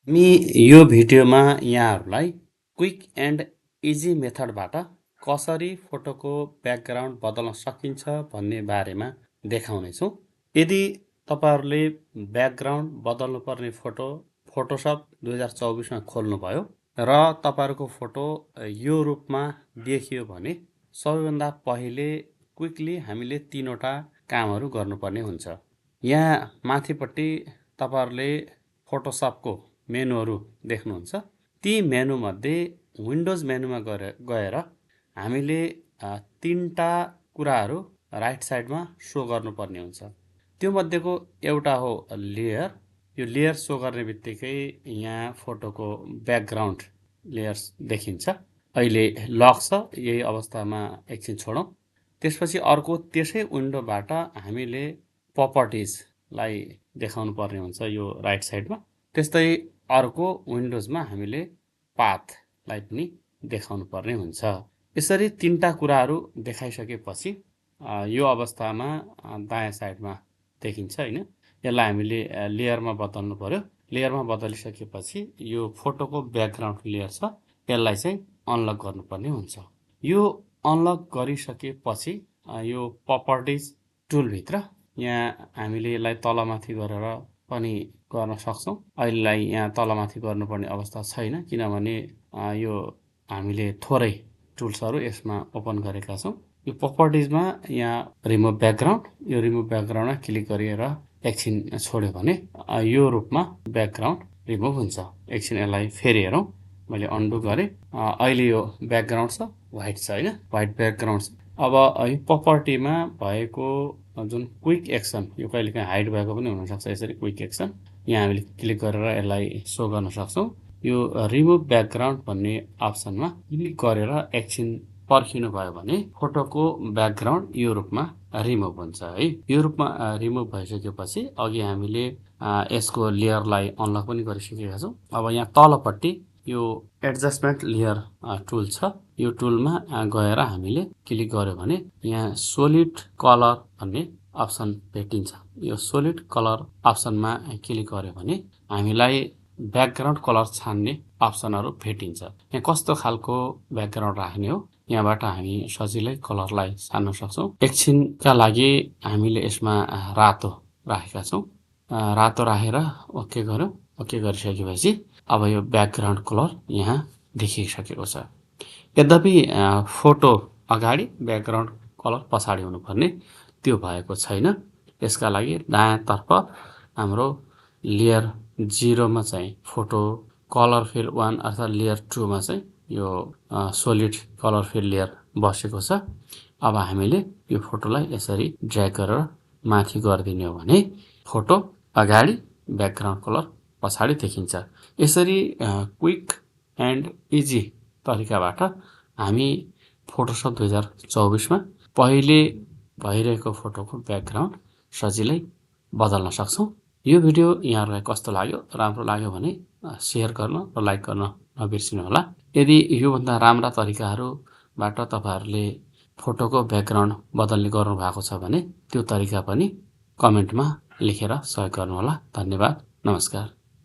हामी यो भिडियोमा यहाँहरूलाई क्विक एन्ड इजी मेथडबाट कसरी फोटोको ब्याकग्राउन्ड बदल्न सकिन्छ भन्ने बारेमा देखाउनेछौँ। यदि तपाईहरूले ब्याकग्राउन्ड बदल्नुपर्ने फोटो फोटोसप 2024मा खोल्नुभयो र तपाईहरूको फोटो यो रूपमा देखियो भने सबैभन्दा पहिले क्विकली हामीले 3वटा कामहरू गर्नुपर्ने हुन्छ। यहाँ माथिपट्टि तपाईहरूले फोटोसपको मेनुहरू देख्नुहुन्छ। ती मेनुमध्ये विन्डोज मेनुमा गएर हामीले 3टा कुराहरू राइट साइडमा सो गर्नुपर्ने हुन्छ। त्यो मध्येको एउटा हो लेयर। यो लेयर सो गर्ने बित्तिकै यहाँ फोटोको ब्याकग्राउन्ड लेयर्स देखिन्छ। अहिले लक छ, यही अवस्थामा एकछिन छोडौँ। त्यसपछि अर्को त्यसै विन्डोबाट हामीले प्रपर्टिजलाई देखाउनु पर्ने हुन्छ यो राइट साइडमा। त्यस्तै अर्को विन्डोजमा हामीले पाथलाई पनि देखाउनु पर्ने हुन्छ। यसरी 3टा कुराहरू देखाइसकेपछि यो अवस्थामा दायाँ साइडमा देखिन्छ हैन। यसलाई हामीले लेयरमा बदल्नु पर्यो। लेयरमा बदलिसकेपछि यो फोटोको ब्याकग्राउन्ड लेयर छ, यसलाई चाहिँ अनलक गर्नुपर्ने हुन्छ। यो अनलक गरिसकेपछि यो प्रपर्टिज टुलभित्र यहाँ हामीले यसलाई तलमाथि गरेर पनि गर्न सक्छौँ। अहिलेलाई यहाँ तलमाथि गर्नुपर्ने अवस्था छैन, किनभने यो हामीले थोरै टुल्सहरू यसमा ओपन गरेका छौँ। यो प्रपर्टिजमा यहाँ रिमुभ ब्याकग्राउन्ड, यो रिमुभ ब्याकग्राउन्डमा क्लिक गरेर एकछिन छोड्यो भने यो रूपमा ब्याकग्राउन्ड रिमुभ हुन्छ। एकछिन यसलाई फेरि हेरौँ। मैले अन्डु गरेँ। अहिले यो ब्याकग्राउन्ड छ, व्हाइट छ हैन, व्हाइट ब्याकग्राउन्ड छ। अब यो प्रपर्टीमा भएको जुन क्विक एक्सन, यो कहिलेकाहीँ हाइड भएको पनि हुनसक्छ। यसरी क्विक एक्सन यहाँ हामीले क्लिक गरेर यसलाई सो गर्न सक्छौँ। यो रिमुभ ब्याकग्राउन्ड भन्ने अप्सनमा क्लिक गरेर एकछिन पर्खिनु भयो भने फोटोको ब्याकग्राउन्ड यो रूपमा रिमुभ हुन्छ है। यो रूपमा रिमुभ भइसकेपछि अघि हामीले यसको लेयरलाई अनलक पनि गरिसकेका छौँ। अब यहाँ तलपट्टि यो एडजस्टमेन्ट लेयर टुल छ। यो टुलमा गएर हामीले क्लिक गर्यो भने यहाँ सोलिड कलर भन्ने अप्सन भेटिन्छ। यो सोलिड कलर अप्सनमा क्लिक गर्यो भने हामीलाई ब्याकग्राउन्ड कलर छान्ने अप्सनहरू भेटिन्छ। यहाँ कस्तो खालको ब्याकग्राउन्ड राख्ने हो, यहाँबाट हामी सजिलै कलरलाई छान्न सक्छौँ। एकछिनका लागि हामीले यसमा रातो राखेका छौँ। रातो राखेर ओके गर्यौँ। ओके गरिसकेपछि अब यो ब्याकग्राउन्ड कलर यहाँ देखिसकेको छ। यद्यपि फोटो अगाडि ब्याकग्राउन्ड कलर पछाडि हुनुपर्ने त्यो भएको छैन। यसका लागि दायाँतर्फ हाम्रो लेयर 0मा चाहिँ फोटो कलर फिल 1 अर्थात् लेयर 2मा चाहिँ यो सोलिड कलर फिल लेयर बसेको छ। अब हामीले यो फोटोलाई यसरी ड्र्याग गरेर माथि गरिदिने हो भने फोटो अगाडि ब्याकग्राउन्ड कलर पछाडि देखिन्छ। यसरी क्विक एन्ड इजी तरिकाबाट हामी फोटोसप 2024मा पहिले भइरहेको फोटोको ब्याकग्राउन्ड सजिलै बदल्न सक्छौँ। यो भिडियो यहाँहरूलाई कस्तो लाग्यो, राम्रो लाग्यो भने सेयर गर्न र लाइक गर्न नबिर्सिनु होला। यदि योभन्दा राम्रा तरिकाहरूबाट तपाईहरूले फोटोको ब्याकग्राउन्ड बदल्ने गर्नु भएको छ भने त्यो तरिका पनि कमेन्टमा लेखेर सहयोग गर्नुहोला। धन्यवाद, नमस्कार।